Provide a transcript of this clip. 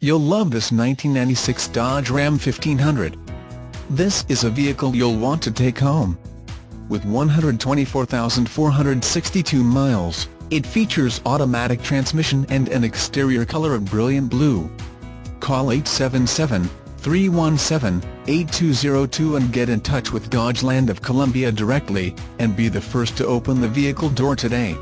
You'll love this 1996 Dodge Ram 1500. This is a vehicle you'll want to take home. With 124,462 miles, it features automatic transmission and an exterior color of brilliant blue. Call 877-317-8202 and get in touch with Dodge Land of Columbia directly, and be the first to open the vehicle door today.